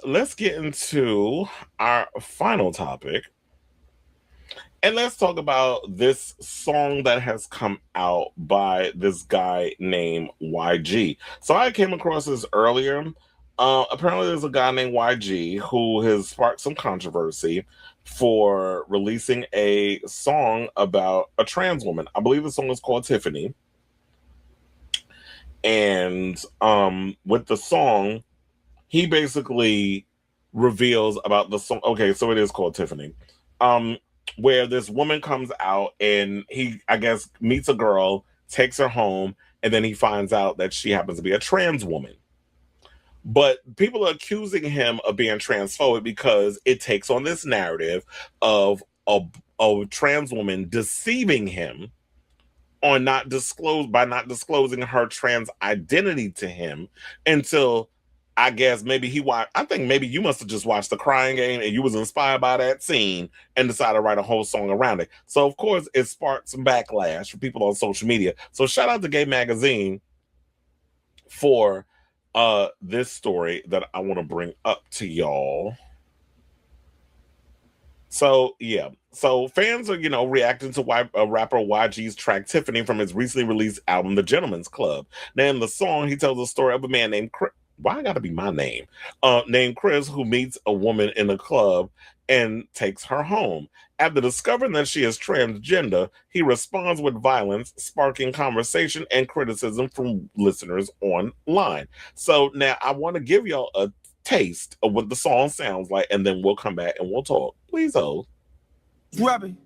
Let's get into our final topic. And let's talk about this song that has come out by this guy named YG. So I came across this earlier. Apparently, there's a guy named YG who has sparked some controversy for releasing a song about a trans woman. I believe the song is called Tiffany. And with the song, he basically reveals about the song. Okay, so it is called Tiffany. Um, where this woman comes out and he, I guess, meets a girl, takes her home, and then he finds out that she happens to be a trans woman. But people are accusing him of being transphobic because it takes on this narrative of a trans woman deceiving him on not disclosing her trans identity to him until I guess maybe he watched. I think maybe you must have just watched the Crying Game and you was inspired by that scene and decided to write a whole song around it. So of course it sparked some backlash for people on social media. So shout out to Gay Magazine for this story that I want to bring up to y'all. So yeah, so fans are reacting to rapper YG's track Tiffany from his recently released album The Gentleman's Club. Now in the song, he tells the story of a man named Chris. Why I gotta be my name? Named Chris, who meets a woman in a club and takes her home. After discovering that she is transgender, he responds with violence, sparking conversation and criticism from listeners online. So now I want to give y'all a taste of what the song sounds like, and then we'll come back and we'll talk. Please hold. Robbie.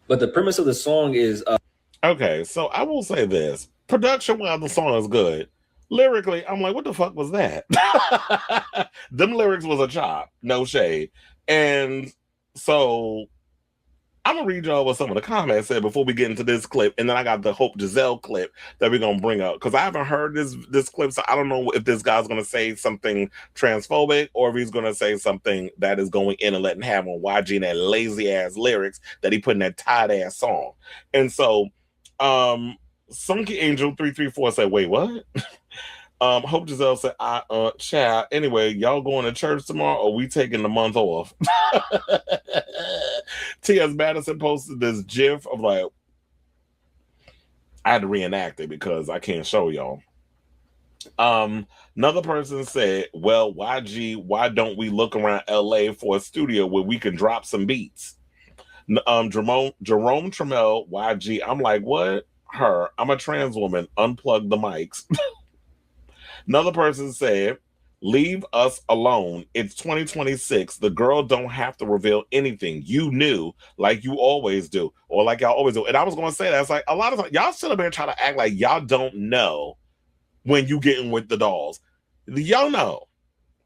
But the premise of the song is Okay, so I will say this. Production while the song is good. Lyrically, I'm like, what the fuck was that? Them lyrics was a chop, no shade. And so I'm gonna read y'all what some of the comments said before we get into this clip, and then I got the Hope Giselle clip that we're gonna bring up because I haven't heard this clip, so I don't know if this guy's gonna say something transphobic or if he's gonna say something that is going in and letting have on YG and that lazy ass lyrics that he put in that tight ass song. And so, Sunky Angel 334 said, "Wait, what?" Hope Giselle said, "Child. Anyway, y'all going to church tomorrow, or we taking the month off?" T.S. Madison posted this GIF of like, I had to reenact it because I can't show y'all. Another person said, "Well, YG, why don't we look around LA for a studio where we can drop some beats?" Jerome Trammell, YG, I'm like, what? Her, I'm a trans woman. Unplug the mics. Another person said, "Leave us alone. It's 2026. The girl don't have to reveal anything. You knew, like you always do, or like y'all always do." And I was going to say that. It's like a lot of times, y'all sit up here and try to act like y'all don't know when you getting with the dolls. Y'all know.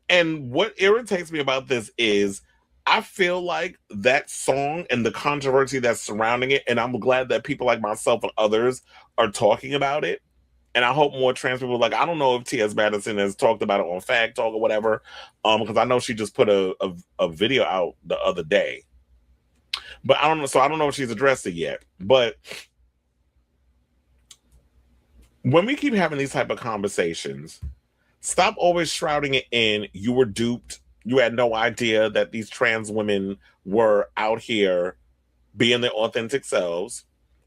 And what irritates me about this is I feel like that song and the controversy that's surrounding it, and I'm glad that people like myself and others are talking about it. And I hope more trans people, like, I don't know if T.S. Madison has talked about it on Fact Talk or whatever, because I know she just put a video out the other day. But I don't know, so I don't know if she's addressed it yet. But when we keep having these type of conversations, stop always shrouding it in you were duped. You had no idea that these trans women were out here being their authentic selves.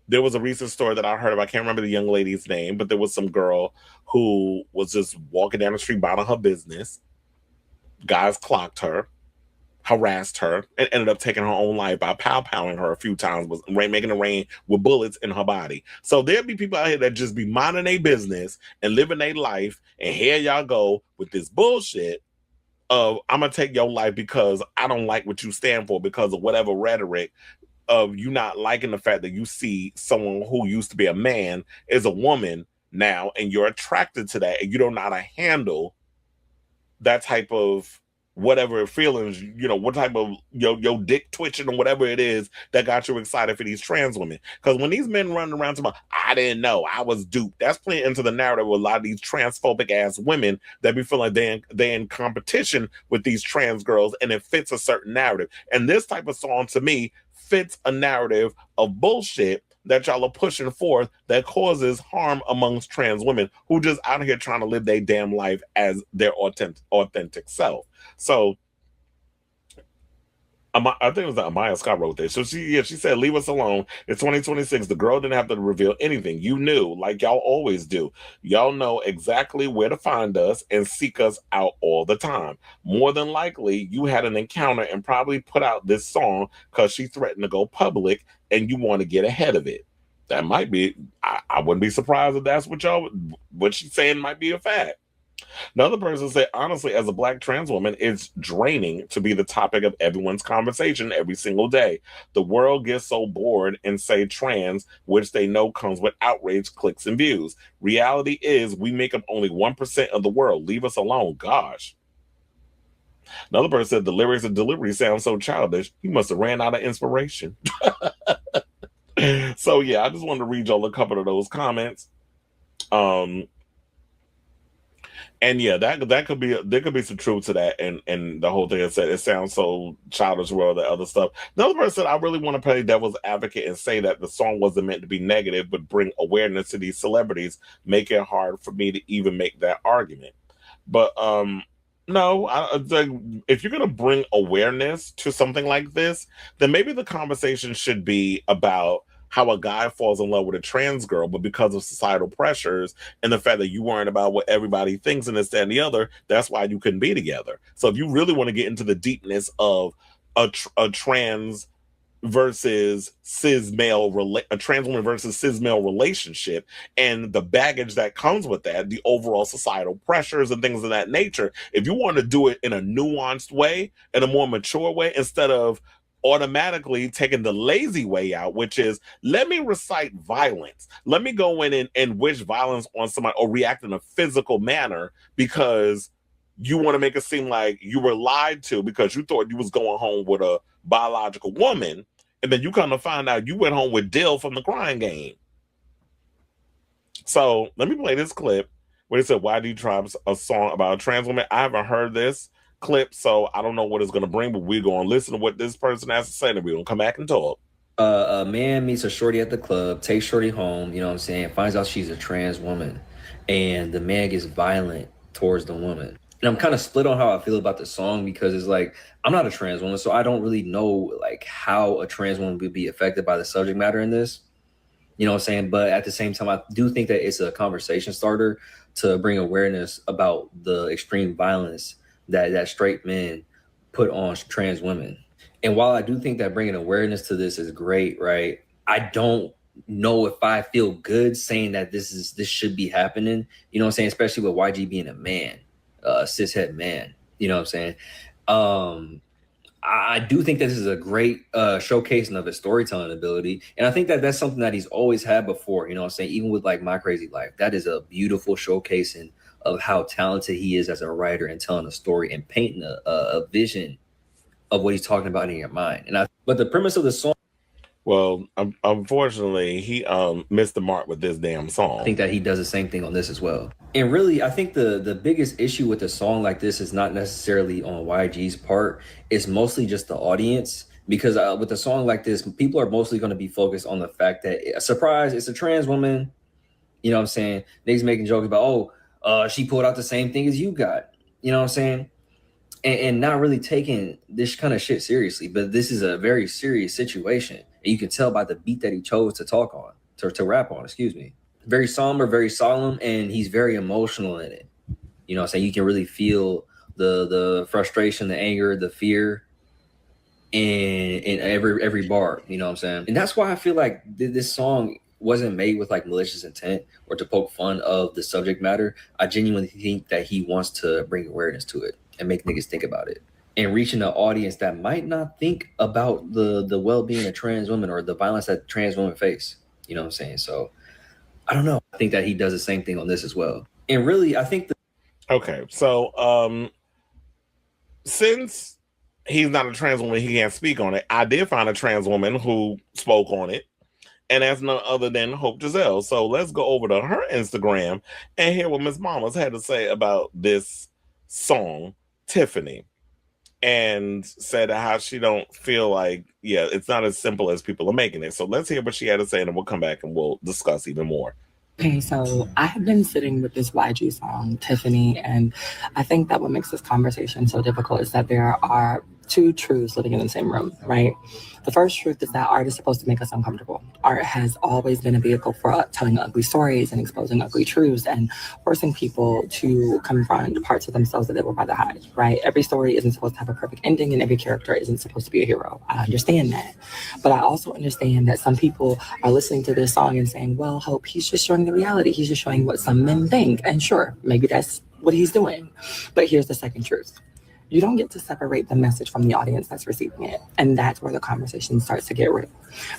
There was a recent story that I heard of. I can't remember the young lady's name, but there was some girl who was just walking down the street minding her business. Guys clocked her, harassed her, and ended up taking her own life by pow-powing her a few times, was making it rain with bullets in her body. So there'll be people out here that just be minding their business and living their life, and here y'all go with this bullshit of, I'm going to take your life because I don't like what you stand for because of whatever rhetoric of you not liking the fact that you see someone who used to be a man is a woman now, and you're attracted to that, and you don't know how to handle that type of whatever feelings, what type of your dick twitching or whatever it is that got you excited for these trans women. Because when these men running around talking about, I didn't know, I was duped, that's playing into the narrative with a lot of these transphobic ass women that be feeling like they're in competition with these trans girls, and it fits a certain narrative. And this type of song to me fits a narrative of bullshit that y'all are pushing forth that causes harm amongst trans women who just out here trying to live their damn life as their authentic self. So I think it was Amaya Scott wrote this. So she said, "Leave us alone. It's 2026. The girl didn't have to reveal anything. You knew, like y'all always do. Y'all know exactly where to find us and seek us out all the time. More than likely, you had an encounter and probably put out this song because she threatened to go public, and you want to get ahead of it. That might be. I wouldn't be surprised if that's what she's saying might be a fact." Another person said, honestly, as a black trans woman, it's draining to be the topic of everyone's conversation every single day. The world gets so bored and say trans, which they know comes with outrage, clicks, and views. Reality is we make up only 1% of the world. Leave us alone. Gosh. Another person said the lyrics and delivery sound so childish. He must have ran out of inspiration. So yeah, I just wanted to read y'all a couple of those comments. And yeah, that could be there could be some truth to that, and the whole thing I said it sounds so childish with all the other stuff. Another person said, I really want to play devil's advocate and say that the song wasn't meant to be negative, but bring awareness to these celebrities, make it hard for me to even make that argument. But no, if you're gonna bring awareness to something like this, then maybe the conversation should be about how a guy falls in love with a trans girl, but because of societal pressures and the fact that you weren't about what everybody thinks and this, that, and the other, that's why you couldn't be together. So if you really want to get into the deepness of a trans versus a trans woman versus cis male relationship and the baggage that comes with that, the overall societal pressures and things of that nature, if you want to do it in a nuanced way, in a more mature way, instead of automatically taking the lazy way out, which is let me recite violence, let me go in and wish violence on somebody or react in a physical manner because you want to make it seem like you were lied to because you thought you was going home with a biological woman, and then you come to find out you went home with Dill from the Crying Game. So let me play this clip where they said, "Why do you try a song about a trans woman?" I haven't heard this clip, so I don't know what it's going to bring, but we're going to listen to what this person has to say, and we're going to come back and talk. A man meets a shorty at the club, takes shorty home, you know what I'm saying, finds out she's a trans woman, and the man gets violent towards the woman. And I'm kind of split on how I feel about the song because it's like, I'm not a trans woman, so I don't really know like how a trans woman would be affected by the subject matter in this. You know what I'm saying? But at the same time, I do think that it's a conversation starter to bring awareness about the extreme violence that straight men put on trans women. And while I do think that bringing awareness to this is great, right? I don't know if I feel good saying that this should be happening. You know what I'm saying? Especially with YG being a man, cishet man. You know what I'm saying? I do think that this is a great showcasing of his storytelling ability. And I think that that's something that he's always had before, you know what I'm saying? Even with like My Crazy Life, that is a beautiful showcasing of how talented he is as a writer and telling a story and painting a vision of what he's talking about in your mind. But the premise of the song, well, unfortunately, he missed the mark with this damn song. I think that he does the same thing on this as well. And really, I think the biggest issue with a song like this is not necessarily on YG's part. It's mostly just the audience. Because with a song like this, people are mostly going to be focused on the fact that, surprise, it's a trans woman. You know what I'm saying? Niggas making jokes about, she pulled out the same thing as you got. You know what I'm saying? And not really taking this kind of shit seriously. But this is a very serious situation. And you can tell by the beat that he chose to talk on, to rap on, excuse me. Very somber, very solemn, and he's very emotional in it. You know what I'm saying? You can really feel the frustration, the anger, the fear in every bar, you know what I'm saying? And that's why I feel like this song wasn't made with like malicious intent or to poke fun of the subject matter. I genuinely think that he wants to bring awareness to it and make niggas think about it and reaching an audience that might not think about the well-being of trans women or the violence that trans women face. You know what I'm saying? So I don't know. I think that he does the same thing on this as well. And really, I think okay, so since he's not a trans woman, he can't speak on it. I did find a trans woman who spoke on it, and that's none other than Hope Giselle. So let's go over to her Instagram and hear what Miss Mamas had to say about this song, Tiffany. and said how she don't feel like, yeah, it's not as simple as people are making it. So let's hear what she had to say, and then we'll come back and we'll discuss even more. Okay, so I have been sitting with this YG song, Tiffany, and I think that what makes this conversation so difficult is that there are two truths living in the same room, right? The first truth is that art is supposed to make us uncomfortable. Art has always been a vehicle for telling ugly stories and exposing ugly truths and forcing people to confront parts of themselves that they would rather hide, right? Every story isn't supposed to have a perfect ending and every character isn't supposed to be a hero. I understand that. But I also understand that some people are listening to this song and saying, well, Hope, he's just showing the reality. He's just showing what some men think. And sure, maybe that's what he's doing. But here's the second truth. You don't get to separate the message from the audience that's receiving it. And that's where the conversation starts to get real.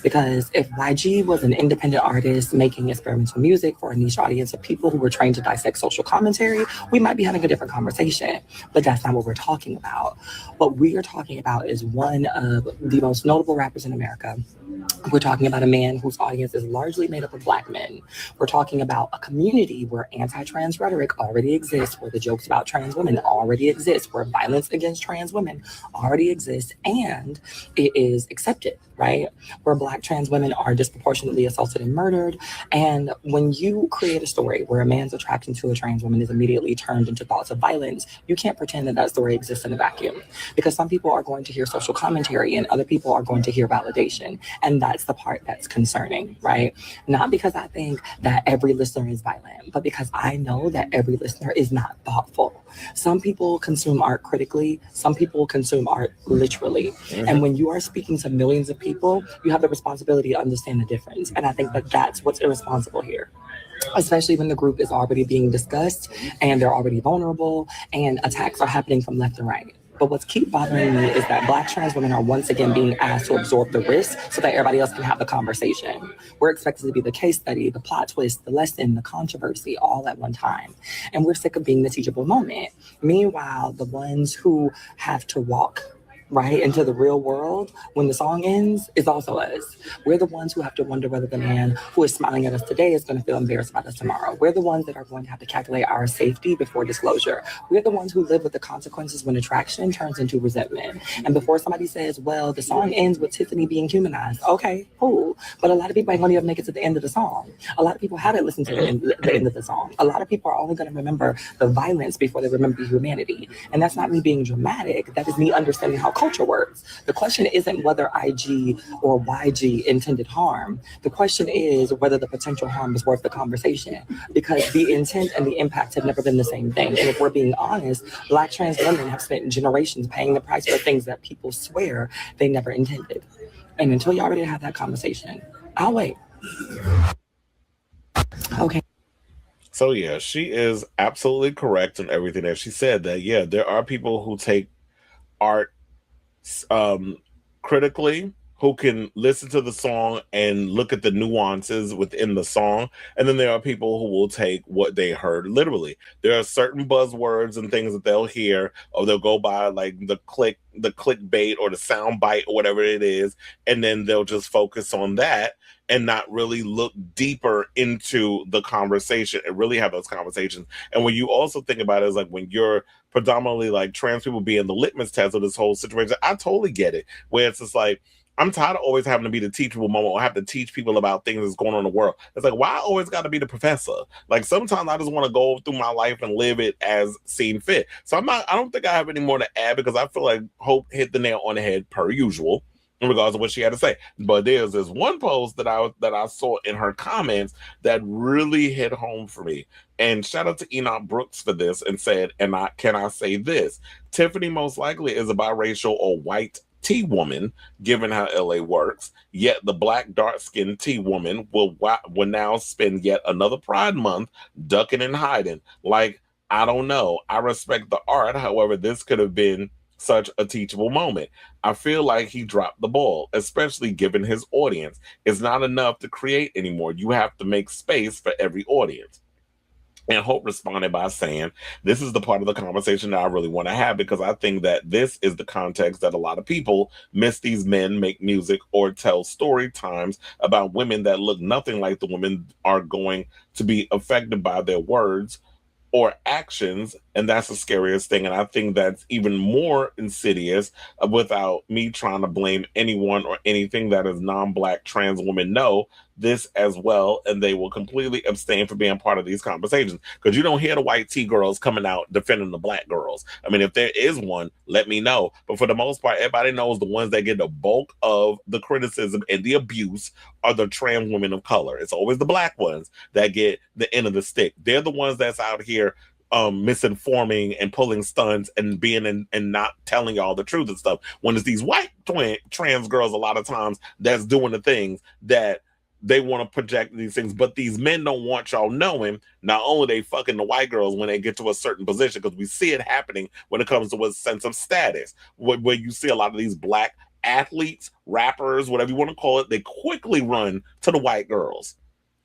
Because if YG was an independent artist making experimental music for a niche audience of people who were trained to dissect social commentary, we might be having a different conversation. But that's not what we're talking about. What we are talking about is one of the most notable rappers in America. We're talking about a man whose audience is largely made up of Black men. We're talking about a community where anti-trans rhetoric already exists, where the jokes about trans women already exist, where violence against trans women already exists, and it is accepted, right? Where Black trans women are disproportionately assaulted and murdered. And when you create a story where a man's attraction to a trans woman is immediately turned into thoughts of violence, you can't pretend that that story exists in a vacuum. Because some people are going to hear social commentary and other people are going to hear validation. And that's the part that's concerning, right? Not because I think that every listener is violent, but because I know that every listener is not thoughtful. Some people consume art critically, some people consume art literally. And Mhm. when you are speaking to millions of people, you have the responsibility to understand the difference. And I think that that's what's irresponsible here, especially when the group is already being discussed and they're already vulnerable and attacks are happening from left and right. But what's keep bothering me is that Black trans women are once again being asked to absorb the risk so that everybody else can have the conversation. We're expected to be the case study, the plot twist, the lesson, the controversy, all at one time. And we're sick of being the teachable moment. Meanwhile, the ones who have to walk right into the real world when the song ends is also us. We're the ones who have to wonder whether the man who is smiling at us today is going to feel embarrassed about us tomorrow. We're the ones that are going to have to calculate our safety before disclosure. We're the ones who live with the consequences when attraction turns into resentment. And before somebody says, well, the song ends with Tiffany being humanized. Okay, cool. But a lot of people ain't going to even make it to the end of the song. A lot of people haven't listened to the end of the song. A lot of people are only going to remember the violence before they remember the humanity. And that's not me being dramatic. That is me understanding how culture works. The question isn't whether IG or YG intended harm. The question is whether the potential harm is worth the conversation, because the intent and the impact have never been the same thing. And if we're being honest, Black trans women have spent generations paying the price for things that people swear they never intended. And until y'all ready to have that conversation, I'll wait. Okay. So yeah, she is absolutely correct in everything that she said. That yeah, there are people who take art um, critically, who can listen to the song and look at the nuances within the song. And then there are people who will take what they heard literally. There are certain buzzwords and things that they'll hear, or they'll go by like the clickbait or the sound bite or whatever it is, and then they'll just focus on that and not really look deeper into the conversation and really have those conversations. And when you also think about it, is like when you're predominantly like trans people being the litmus test of this whole situation, I totally get it. Where it's just like, I'm tired of always having to be the teachable moment or have to teach people about things that's going on in the world. It's like, why I always got to be the professor? Like sometimes I just want to go through my life and live it as seen fit. So I don't think I have any more to add because I feel like Hope hit the nail on the head per usual in regards to what she had to say. But there's this one post that I saw in her comments that really hit home for me. And shout out to Enoch Brooks for this and said, can I say this? Tiffany most likely is a biracial or white T woman, given how LA works. Yet the black dark skinned T woman will now spend yet another Pride Month ducking and hiding. Like, I don't know. I respect the art. However, this could have been such a teachable moment. I feel like he dropped the ball, especially given his audience. It's not enough to create anymore. You have to make space for every audience. And Hope responded by saying, this is the part of the conversation that I really want to have because I think that this is the context that a lot of people miss these men make music or tell story times about women that look nothing like the women are going to be affected by their words or actions, and that's the scariest thing. And I think that's even more insidious, without me trying to blame anyone or anything that is non-black trans women know this as well, and they will completely abstain from being part of these conversations, because you don't hear the white tea girls coming out defending the black girls. I mean, if there is one, let me know. But for the most part, everybody knows the ones that get the bulk of the criticism and the abuse are the trans women of color. It's always the black ones that get the end of the stick. They're the ones that's out here misinforming and pulling stunts and being and not telling y'all the truth and stuff. When it's these white trans girls, a lot of times, that's doing the things that they want to project these things, but these men don't want y'all knowing. Not only they fucking the white girls when they get to a certain position, because we see it happening when it comes to a sense of status, where you see a lot of these black athletes, rappers, whatever you want to call it, they quickly run to the white girls.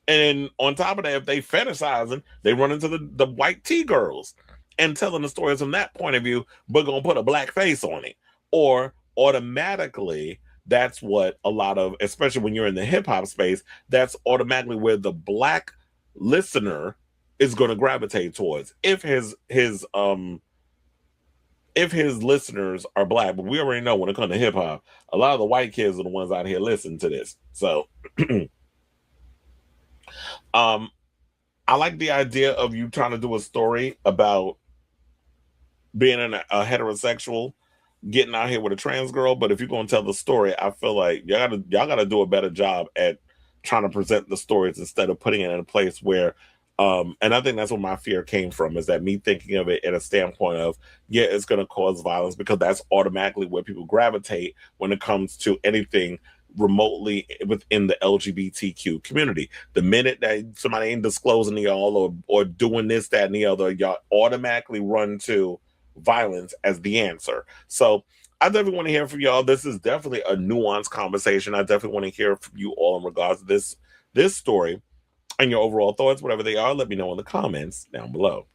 And on top of that, if they fetishizing, they run into the white tea girls and telling the stories from that point of view, but gonna put a black face on it. Or automatically, that's what a lot of, especially when you're in the hip hop space, that's automatically where the black listener is going to gravitate towards. If his listeners are black, but we already know when it comes to hip hop, a lot of the white kids are the ones out here listening to this. So I like the idea of you trying to do a story about being a heterosexual getting out here with a trans girl, but if you're going to tell the story, I feel like y'all gotta do a better job at trying to present the stories instead of putting it in a place where and I think that's where my fear came from, is that me thinking of it in a standpoint of, yeah, it's going to cause violence, because that's automatically where people gravitate when it comes to anything remotely within the LGBTQ community. The minute that somebody ain't disclosing to y'all or doing this, that, and the other, y'all automatically run to violence as the answer. So I definitely want to hear from y'all. This is definitely a nuanced conversation. I definitely want to hear from you all in regards to this story and your overall thoughts, whatever they are. Let me know in the comments down below.